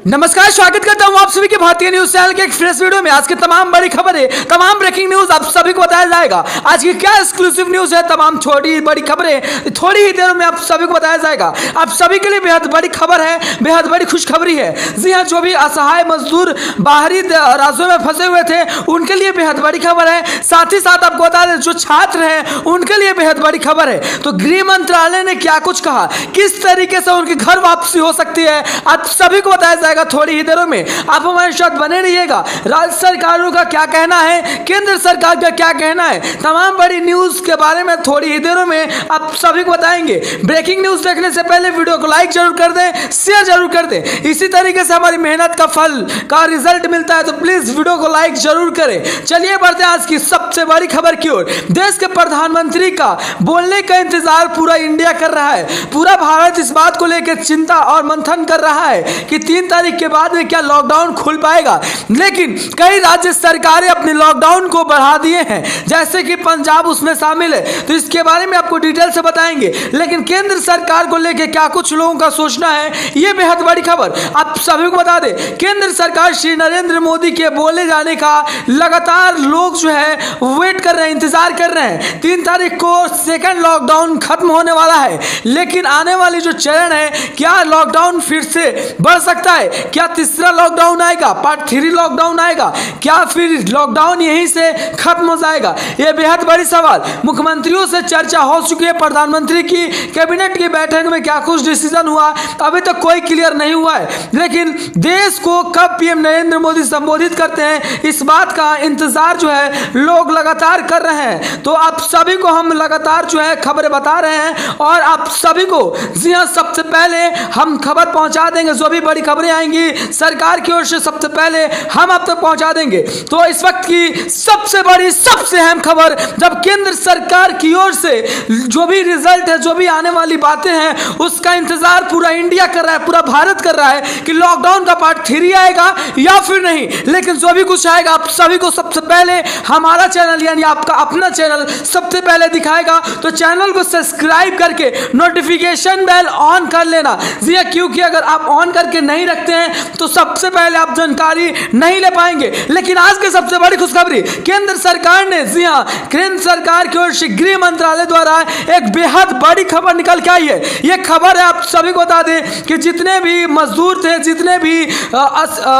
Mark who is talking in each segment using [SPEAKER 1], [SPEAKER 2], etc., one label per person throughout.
[SPEAKER 1] नमस्कार, स्वागत करता हूं आप सभी के भारतीय न्यूज चैनल के एक फ्रेश वीडियो में। आज की तमाम बड़ी खबरें, तमाम ब्रेकिंग न्यूज आप सभी को बताया जाएगा। आज की क्या एक्सक्लूसिव न्यूज है, तमाम छोटी बड़ी खबरें थोड़ी ही देर में आप सभी को बताया जाएगा। आप सभी के लिए बेहद बड़ी खबर है, बेहद बड़ी खुशखबरी है। जी हाँ, जो भी असहाय मजदूर बाहरी राज्यों में फंसे हुए थे उनके लिए बेहद बड़ी खबर है। साथ ही साथ आपको बता दें, जो छात्र हैं उनके लिए बेहद बड़ी खबर है। तो गृह मंत्रालय ने क्या कुछ कहा, किस तरीके से उनकी घर वापसी हो सकती है, आप सभी को बताया जाएगा थोड़ी ही देरों में। आप हमारे साथ बने रहिएगा। राज्य सरकारों का क्या कहना है, केंद्र सरकार का क्या कहना है, तमाम बड़ी न्यूज के बारे में थोड़ी ही देरों में आप सभी को बताएंगे। ब्रेकिंग न्यूज देखने से पहले वीडियो को लाइक जरूर कर दें, शेयर जरूर कर दें। इसी तरीके से हमारी मेहनत का फल का रिजल्ट मिलता है, तो प्लीज वीडियो को लाइक जरूर करें। चलिए बढ़ते हैं आज की सबसे बड़ी खबर की ओर। देश के प्रधानमंत्री का बोलने का इंतजार पूरा इंडिया कर रहा है। पूरा भारत इस बात को लेकर चिंता और मंथन कर रहा है कि 3 तारीख के बाद में क्या लॉकडाउन खुल पाएगा। लेकिन कई राज्य सरकारें अपने लॉकडाउन को बढ़ा दिए हैं, जैसे कि पंजाब उसमें शामिल है। तो इसके बारे में आपको डिटेल से बताएंगे। लेकिन केंद्र सरकार को लेकर क्या कुछ लोगों का सोचना है, यह बेहद बड़ी खबर आप सभी को बता दें। केंद्र सरकार श्री नरेंद्र मोदी के बोले जाने का लगातार लोग जो है वेट कर रहे हैं, इंतजार कर रहे हैं। 3 तारीख को सेकंड लॉकडाउन खत्म होने वाला है, लेकिन आने वाली जो चरण है, क्या लॉकडाउन फिर से बढ़ सकता है, क्या तीसरा लॉकडाउन आएगा, पार्ट 3 लॉकडाउन आएगा, क्या फिर लॉकडाउन यहीं से खत्म हो जाएगा, यह बेहद बड़ी सवाल। मुख्यमंत्रियों से चर्चा हो चुकी है, प्रधानमंत्री की कैबिनेट की बैठक में क्या कुछ डिसीजन हुआ अभी तक कोई क्लियर नहीं हुआ है। लेकिन देश को कब पीएम नरेंद्र मोदी संबोधित करते हैं, इस बात का इंतजार जो है लोग लगातार कर रहे हैं। तो आप सभी को हम लगातार जो है खबरें बता रहे हैं, और आप सभी को जी हाँ, सबसे पहले हम खबर पहुंचा देंगे। जो भी बड़ी खबरें आएंगी सरकार की ओर से सबसे पहले हम आप तक पहुंचा देंगे। तो इस वक्त की सबसे बड़ी, सबसे अहम खबर, जब केंद्र सरकार की ओर से जो भी रिजल्ट है, जो भी आने वाली बातें हैं, उसका इंतजार पूरा इंडिया कर रहा है, पूरा भारत कर रहा है कि लॉकडाउन का पार्ट 3 आएगा या फिर नहीं। लेकिन जो भी कुछ आएगा आप सभी को सबसे पहले हमारा चैनल यानी आपका अपना चैनल सबसे पहले दिखाएगा। तो चैनल को सब्सक्राइब करके नोटिफिकेशन बेल ऑन कर लेना जी हाँ, क्योंकि अगर आप ऑन करके नहीं रखते हैं तो सबसे पहले आप जानकारी नहीं ले पाएंगे। लेकिन आज की सबसे बड़ी खुशखबरी, केंद्र सरकार ने जी हाँ, केंद्र सरकार की ओर से गृह मंत्रालय द्वारा एक बेहद बड़ी खबर निकल के आई है। यह खबर है, आप सभी को बता दें कि जितने भी मजदूर थे, जितने भी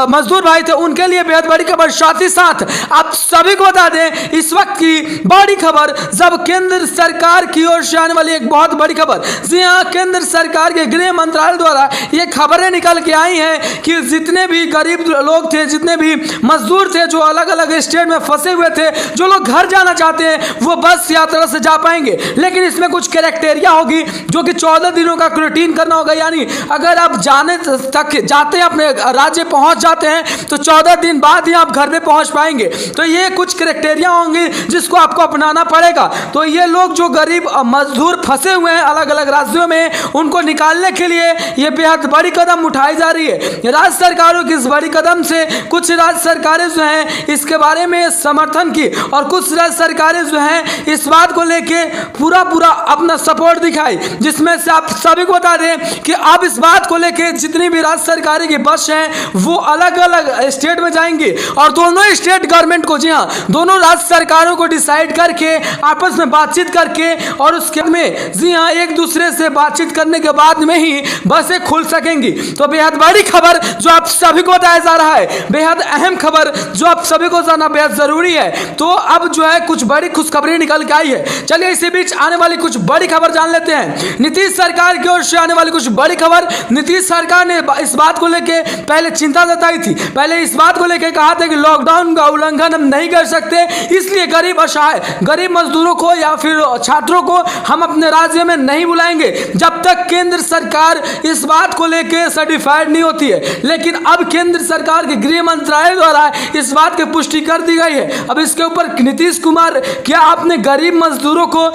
[SPEAKER 1] मजदूर भाई थे, उनके लिए बेहद बड़ी खबर। साथ ही साथ आप सभी को बता दें इस वक्त की बड़ी खबर, जब केंद्र सरकार की ओर से आने वाली एक बहुत बड़ी खबर। जी हाँ, केंद्र सरकार के गृह मंत्रालय द्वारा ये खबरें निकल के आई हैं कि जितने भी गरीब लोग थे, जितने भी मजदूर थे जो अलग अलग स्टेट में फंसे हुए थे, जो लोग घर जाना चाहते हैं वो बस यात्रा से जा पाएंगे। लेकिन इसमें कुछ क्राइटेरिया होगी, जो कि 14 दिनों का क्वारंटीन करना होगा। यानी अगर आप जाने तक जाते हैं, अपने राज्य पहुंच जाते हैं, तो 14 दिन बाद ही आप घर में पहुंच पाएंगे। तो ये कुछ क्राइटेरिया होंगे जिसको आपको अपनाना पड़ेगा। तो ये लोग जो गरीब मजदूर फंसे हुए हैं अलग अलग राज्यों में, उनको निकालने के लिए ये बेहद बड़ी कदम उठाई जा रही है। राज्य सरकारों की इस बड़ी कदम से कुछ राज्य सरकारें जो हैं इसके बारे में समर्थन की, और कुछ राज्य सरकारें जो हैं इस बात को लेके पूरा अपना सपोर्ट दिखाई। जिसमें से आप सभी को बता दें कि अब इस बात को लेके जितनी भी राज्य सरकारें की बस हैं वो अलग अलग स्टेट में जाएंगी, और दोनों स्टेट गवर्नमेंट को, जी हाँ, दोनों राज्य सरकारों को डिसाइड करके आपस में बातचीत करके, और उसके में जी हाँ, एक दूसरे से बातचीत करने के बाद में ही बसें खुल सकेंगी। तो बेहद बड़ी खबर जो आप सभी को बताया जा रहा है, बेहद अहम खबर जो आप सभी को जानना बेहद जरूरी है। तो अब जो है कुछ बड़ी खुशखबरी निकल के आई है। चलिए इसी बीच आने वाली कुछ बड़ी खबर जान लेते हैं। नीतीश सरकार की ओर से आने वाली कुछ बड़ी खबर। नीतीश सरकार ने इस बात को लेके पहले चिंता जताई थी, पहले इस बात को लेके कहा था कि लॉकडाउन का उल्लंघन हम नहीं कर सकते, इसलिए गरीब असहाय, गरीब मजदूरों को या फिर छात्रों को हम अपने राज्य में नहीं बुलाएंगे जब तक केंद्र सरकार इस बात को लेके सर्टिफाइड नहीं होती है। लेकिन अब केंद्र सरकार के गृह मंत्रालय द्वारा इस बात की पुष्टि कर दी गई है। अब इसके ऊपर नीतीश कुमार क्या अपने गरीब मजदूरों को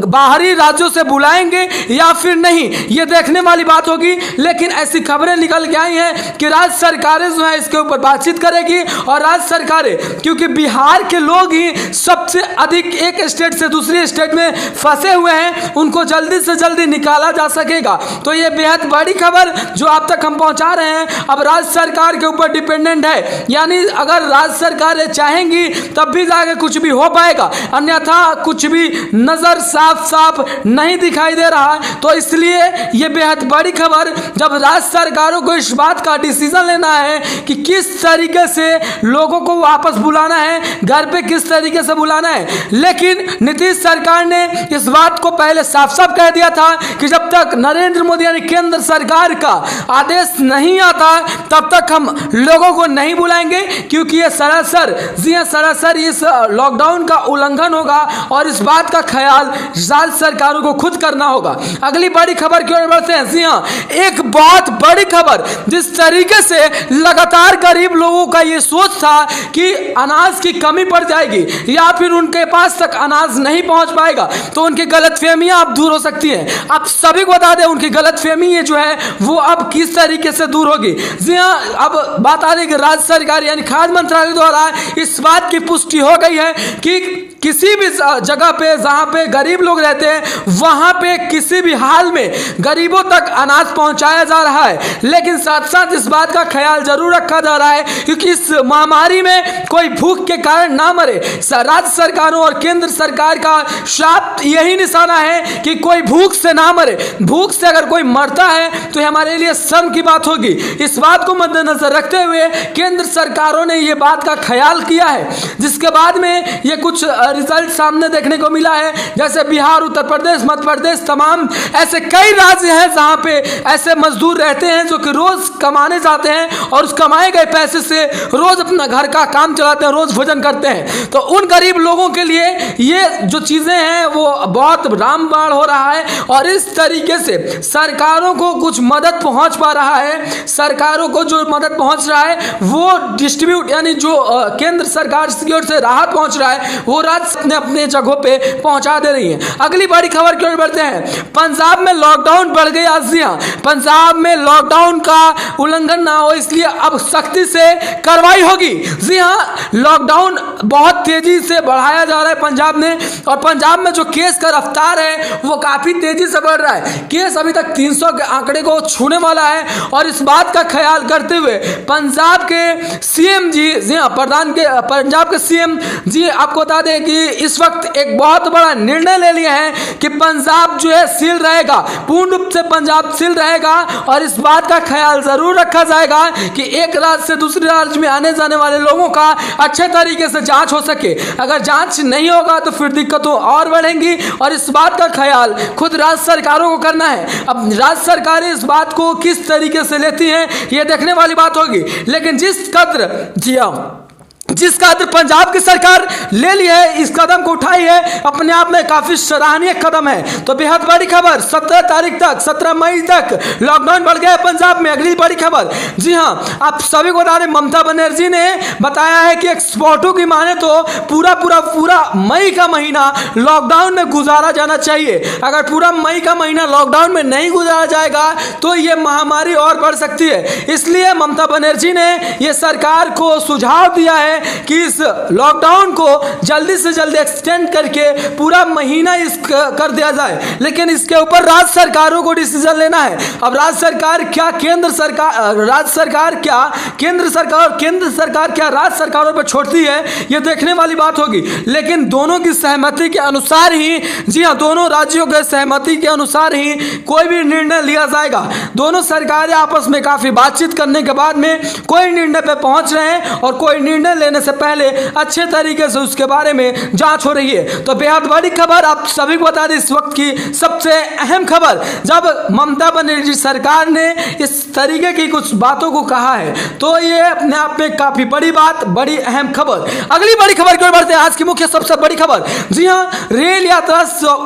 [SPEAKER 1] बाहरी राज्यों से बुलाएंगे या फिर नहीं, ये देखने वाली बात होगी। लेकिन ऐसी खबरें निकल के आई हैं कि राज्य सरकारें जो है इसके ऊपर बातचीत करेगी, और राज्य सरकारें, क्योंकि बिहार के लोग ही सबसे अधिक एक स्टेट से दूसरी स्टेट में फंसे हुए हैं, उनको जल्दी से जल्दी निकाला जा सकेगा। तो ये बेहद बड़ी खबर जो आप तक हम पहुंचा रहे हैं। हैं अब राज्य सरकार के ऊपर डिपेंडेंट है, यानी अगर राज्य सरकारें चाहेंगी तब भी जाके कुछ भी हो पाएगा, अन्यथा कुछ भी नजर साफ साफ नहीं दिखाई दे रहा है। तो इसलिए ये बेहद बड़ी खबर, जब राज्य सरकारों को इस बात का डिसीजन लेना है कि किस तरीके से लोगों को वापस बुलाना है, घर पे किस तरीके से बुलाना है, लेकिन नीतीश सरकार ने इस बात को पहले साफ साफ कह दिया था कि जब तक नरेंद्र मोदी यानी केंद्र सरकार का आदेश नहीं आता तब तक हम लोगों को नहीं बुलाएंगे, क्योंकि ये सरासर जी हाँ सरासर इस लॉकडाउन का उल्लंघन होगा और इस बात का ख्याल राज्य सरकारों को खुद करना होगा। अगली बड़ी खबर की ओर बढ़ते हैं। जी हाँ, एक बहुत बड़ी खबर, जिस तरीके से लगातार गरीब लोगों का ये सोच था कि अनाज की कमी पड़ जाएगी या फिर उनके पास तक अनाज नहीं पहुंच पाएगा, तो उनकी गलतफहमियां अब दूर हो सकती हैं। आप सभी को बता दें उनकी गलतफहमी ये जो है वो अब किस तरीके से दूर होगी। जी हाँ, अब बात आ रही कि राज्य सरकार यानी खाद्य मंत्रालय द्वारा इस बात की पुष्टि हो गई है कि किसी भी जगह पे जहां पे गरीब लोग रहते हैं वहां पे किसी भी हाल में गरीबों तक अनाज पहुंचाया जा रहा है, लेकिन साथ साथ इस बात का ख्याल जरूर रखा जा रहा है क्योंकि इस महामारी में कोई भूख के कारण ना मरे। राज्य सरकारों और केंद्र सरकार का शाप यही निशाना है कि कोई भूख से ना मरे। भूख से अगर कोई मरता है तो हमारे लिए शर्म की बात होगी। इस बात को मद्देनजर रखते हुए केंद्र सरकारों ने ये बात का ख्याल किया है, जिसके बाद में ये कुछ रिजल्ट सामने देखने को मिला है, जैसे बिहार, उत्तर प्रदेश, मध्य प्रदेश, तमाम ऐसे कई राज्य हैं जहां पे ऐसे मजदूर रहते हैं जो कि रोज कमाने जाते हैं और उस कमाए गए पैसे से रोज अपना घर का काम चलाते हैं, रोज भोजन करते हैं। तो उन गरीब लोगों के लिए ये जो चीजें हैं वो बहुत रामबाण हो रहा है और इस तरीके से सरकारों को कुछ मदद पहुंच पा रहा है। सरकारों को जो मदद पहुंच रहा है वो डिस्ट्रीब्यूट यानी जो केंद्र सरकार की ओर से राहत पहुंच रहा है वो राज्य अपने अपने जगहों पे पहुंचा दे रही है। अगली बड़ी खबर की ओर बढ़ते हैं। पंजाब में लॉकडाउन बढ़ गई। आज जी हाँ, पंजाब में लॉकडाउन का उल्लंघन ना हो इसलिए अब सख्ती से कार्रवाई होगी। जी हाँ, लॉकडाउन बहुत तेजी से बढ़ाया जा रहा है पंजाब में, और पंजाब में जो केस का रफ्तार है वो काफी तेजी से बढ़ रहा है। केस अभी तक 300 के आंकड़े को छूने वाला है और इस बात का ख्याल करते हुए पंजाब के सीएम जी हाँ पंजाब के सीएम जी आपको बता दें कि इस वक्त एक बहुत बड़ा निर्णय ले लिया है कि पंजाब जो है सील रहेगा, पूर्ण रूप से पंजाब सील रहेगा और इस बात का ख्याल जरूर रखा जाएगा कि एक राज्य से दूसरे राज्य में आने जाने वाले लोगों का अच्छे तरीके से जांच हो सके। अगर जांच नहीं होगा तो फिर दिक्कतें और बढ़ेंगी और इस बात का ख्याल खुद राज्य सरकारों को करना है। अब राज्य सरकारें इस बात को किस तरीके से लेती हैं ये देखने वाली बात होगी, लेकिन जिस कदर पंजाब की सरकार ले ली है, इस कदम को उठाई है, अपने आप में काफी सराहनीय कदम है। तो बेहद बड़ी खबर, 17 मई तक लॉकडाउन बढ़ गया है पंजाब में। अगली बड़ी खबर, जी हाँ, आप सभी को बता दें ममता बनर्जी ने बताया है कि एक्सपर्टों की माने तो पूरा मई का महीना लॉकडाउन में गुजारा जाना चाहिए। अगर पूरा मई का महीना लॉकडाउन में नहीं गुजारा जाएगा तो ये महामारी और बढ़ सकती है। इसलिए ममता बनर्जी ने यह सरकार को सुझाव दिया है कि इस लॉकडाउन को जल्दी से जल्दी एक्सटेंड करके पूरा महीना कर दिया जाए, लेकिन इसके ऊपर राज्य सरकारों को डिसीजन लेना है। अब राज्य सरकार क्या केंद्र सरकार क्या राज्य सरकारों पर छोड़ती है यह देखने वाली बात होगी, लेकिन दोनों की सहमति के अनुसार ही, जी हाँ, दोनों राज्यों के सहमति के अनुसार ही कोई भी निर्णय लिया जाएगा। दोनों सरकारें आपस में काफी बातचीत करने के बाद में कोई निर्णय पे पहुंच रहे हैं और कोई निर्णय लेने से पहले अच्छे तरीके से उसके बारे में जांच हो रही है। तो बेहद बड़ी खबर आप सभी को बता दें, इस वक्त की सबसे अहम खबर, जब ममता बनर्जी सरकार ने इस तरीके की कुछ बातों को कहा है तो ये अपने आप में काफी बड़ी बात, बड़ी अहम खबर। अगली बड़ी खबर की ओर बढ़ते हैं। आज की मुख्य सबसे बड़ी खबर, जी हाँ, रेल यात्रा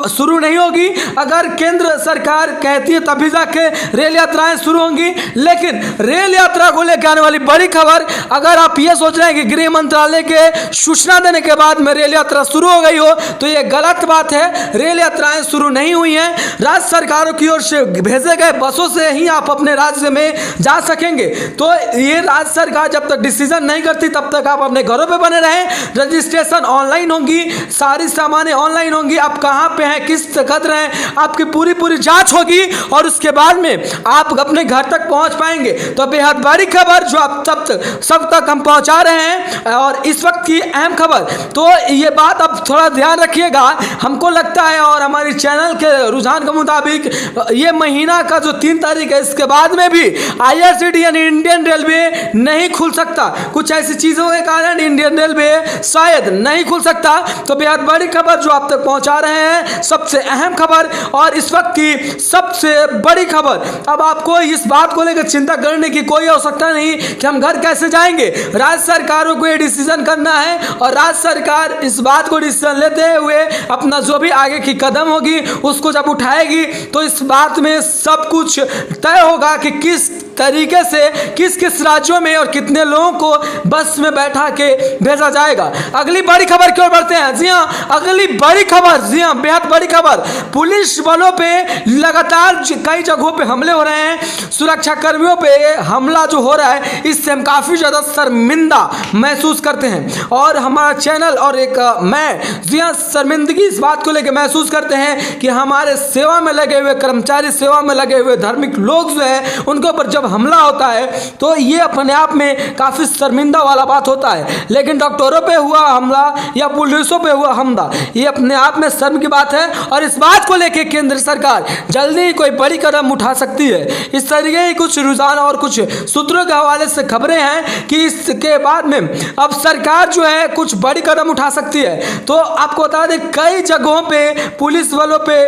[SPEAKER 1] शुरू नहीं होगी। अगर केंद्र सरकार कहती है तभी जाके रेल यात्राएं शुरू होंगी, लेकिन रेल यात्रा को लेकर आने वाली बड़ी खबर, अगर आप ये सोच रहे हैं कि गृह मंत्रालय के सूचना देने के बाद में रेल यात्रा शुरू हो गई हो, तो ये गलत बात है। रेल यात्राएं शुरू नहीं हुई हैं। राज्य सरकारों की ओर से भेजे गए बसों से ही आप अपने राज्य में जा सकेंगे। तो ये राज्य सरकार जब तक डिसीजन नहीं करती तब तक आप अपने घरों पे बने रहें। रजिस्ट्रेशन ऑनलाइन होगी, सारी सामानें ऑनलाइन होंगी। आप कहाँ पे हैं, किस कदर हैं, आपकी पूरी जांच होगी और उसके बाद में आप अपने घर तक पहुंच पाएंगे। तो बेहद बड़ी खबर जो आप सब तक हम पहुंचा रहे हैं और इस वक्त की अहम खबर। तो ये बात अब थोड़ा ध्यान रखिएगा। हमको लगता है और हमारी चैनल के रुझान के मुताबिक ये महीना का जो 3 तारीख है इसके बाद में भी IRCTC यानी इंडियन रेलवे नहीं खुल सकता। कुछ ऐसी चीजों के कारण इंडियन रेलवे शायद नहीं खुल सकता। तो बेहद बड़ी खबर जो आप तक पहुंचा रहे हैं, सबसे अहम खबर और इस वक्त की सबसे बड़ी खबर। अब आपको इस बात को लेकर चिंता करने की कोई आवश्यकता नहीं कि हम घर कैसे जाएंगे। राज्य सरकारों को ये डिसीजन करना है और राज्य सरकार इस बात को डिसीजन लेते हुए अपना जो भी आगे की कदम होगी उसको जब उठाएगी तो इस बात में सब कुछ तय होगा कि किस तरीके से किस राज्यों में और कितने लोगों को बस में बैठा के भेजा जाएगा। अगली बड़ी खबर की ओर बढ़ते हैं। जी हाँ, अगली बड़ी खबर, जी हाँ, बेहद बड़ी खबर। पुलिस बलों पे लगातार कई जगहों पे हमले हो रहे हैं। सुरक्षा कर्मियों पे हमला जो हो रहा है इससे हम काफी ज्यादा शर्मिंदा महसूस करते हैं और हमारा चैनल और एक मैं, जी हाँ, शर्मिंदगी इस बात को लेकर महसूस करते हैं कि हमारे सेवा में लगे हुए कर्मचारी, सेवा में लगे हुए धार्मिक लोग जो है उनके ऊपर जब हमला होता है तो ये अपने आप में काफी शर्मिंदा वाला बात होता है। लेकिन डॉक्टरों पे हुआ हमला या पुलिसों पे हुआ हमला ये अपने आप में शर्म की बात है और इस बात को लेकर केंद्र सरकार जल्दी ही कोई बड़ी कदम उठा सकती है। इस तरीके की कुछ रुझान और कुछ सूत्रों के हवाले से खबरें हैं कि इसके बाद में अब सरकार जो है कुछ बड़ी कदम उठा सकती है। तो आपको बता दें कई जगहों पे पुलिस बलों पे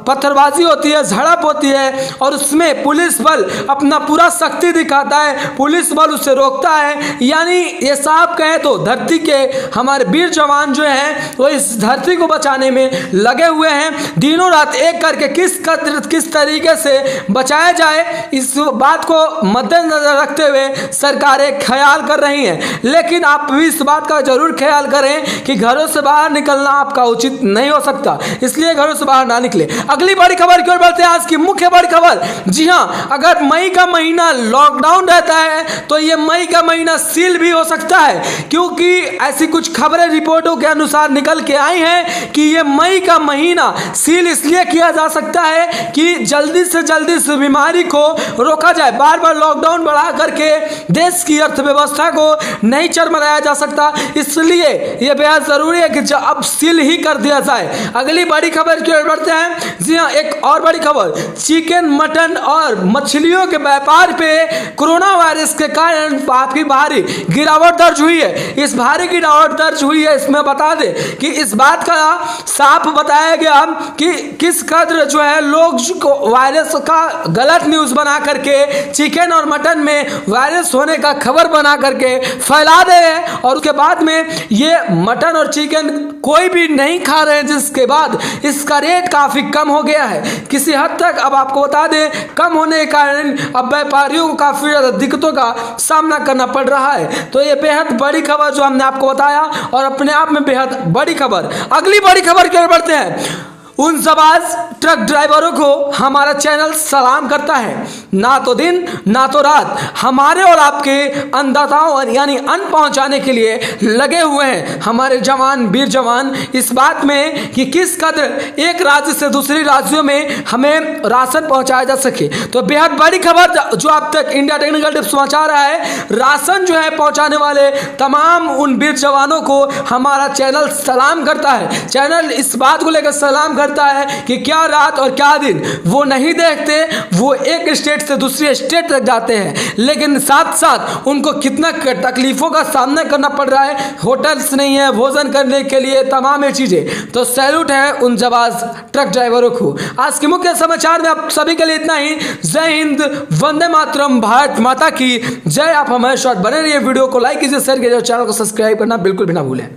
[SPEAKER 1] पत्थरबाजी होती है, झड़प होती है और उसमें पुलिस बल अपना पूरा शक्ति दिखाता है, पुलिस बल उसे रोकता है। यानी ये साफ कहें तो धरती के हमारे वीर जवान जो हैं वो इस धरती को बचाने में लगे हुए हैं। दिनों रात एक करके किस तरीके से बचाया जाए इस बात को मद्देनजर रखते हुए सरकारें ख्याल कर रही हैं। लेकिन आप भी इस बात का जरूर ख्याल करें कि घरों से बाहर निकलना आपका उचित नहीं हो सकता, इसलिए घरों से बाहर ना निकले। अगली बड़ी खबर की ओर बढ़ते हैं। आज की मुख्य बड़ी खबर, जी हाँ, अगर मई का महीना लॉकडाउन रहता है तो ये मई का महीना सील भी हो सकता है, क्योंकि ऐसी कुछ खबरें रिपोर्टों के अनुसार निकल के आई हैं कि ये मई का महीना सील इसलिए किया जा सकता है कि जल्दी से जल्दी इस बीमारी को रोका जाए। बार बार लॉकडाउन बढ़ा करके देश की अर्थव्यवस्था को नहीं चरमराया जा सकता, इसलिए यह बेहद जरूरी है कि अब सील ही कर दिया जाए। अगली बड़ी खबर की ओर बढ़ते हैं। जी हाँ, एक और बड़ी खबर, चिकन, मटन और मछलियों के व्यापार पे कोरोना वायरस के कारण काफी भारी गिरावट दर्ज हुई है। इस भारी गिरावट दर्ज हुई है, इसमें बता दें कि इस बात का साफ बताया गया कि किस कदर जो है लोग वायरस का गलत न्यूज बना करके चिकन और मटन में वायरस होने का खबर बना करके फैला दे रहे हैं और उसके बाद में ये मटन और चिकन कोई भी नहीं खा रहे हैं, जिसके बाद इसका रेट काफी कम हो गया है किसी हद तक। अब आपको बता दें कम होने के कारण अब व्यापारियों को काफी ज्यादा दिक्कतों का सामना करना पड़ रहा है। तो ये बेहद बड़ी खबर जो हमने आपको बताया और अपने आप में बेहद बड़ी खबर। अगली बड़ी खबर की ओर बढ़ते हैं। उन सबाज ट्रक ड्राइवरों को हमारा चैनल सलाम करता है। ना तो दिन ना तो रात हमारे और आपके अन्नदाताओं यानी अन्न पहुंचाने के लिए लगे हुए हैं हमारे जवान, वीर जवान, इस बात में कि किस कदर एक राज्य से दूसरे राज्यों में हमें राशन पहुंचाया जा सके। तो बेहद बड़ी खबर जो आप तक इंडिया टेक्निकल टिप्स पहुंचा रहा है, राशन जो है पहुंचाने वाले तमाम उन वीर जवानों को हमारा चैनल सलाम करता है। चैनल इस बात को लेकर सलाम करता है कि क्या रात और क्या दिन वो नहीं देखते, वो एक स्टेट से दूसरे स्टेट तक जाते हैं, लेकिन साथ साथ उनको कितना तकलीफों का सामना करना पड़ रहा है। होटल्स नहीं है भोजन करने के लिए, तमाम ये चीजें। तो सैल्यूट है उन जाबाज ट्रक ड्राइवरों को। आज के मुख्य समाचार में आप सभी के लिए इतना ही। जय हिंद, वंदे मातरम, भारत माता की जय। आप हमारे साथ बने रहिए, वीडियो को लाइक कीजिए, शेयर कीजिए और चैनल को सब्सक्राइब करना बिल्कुल भी ना भूलें।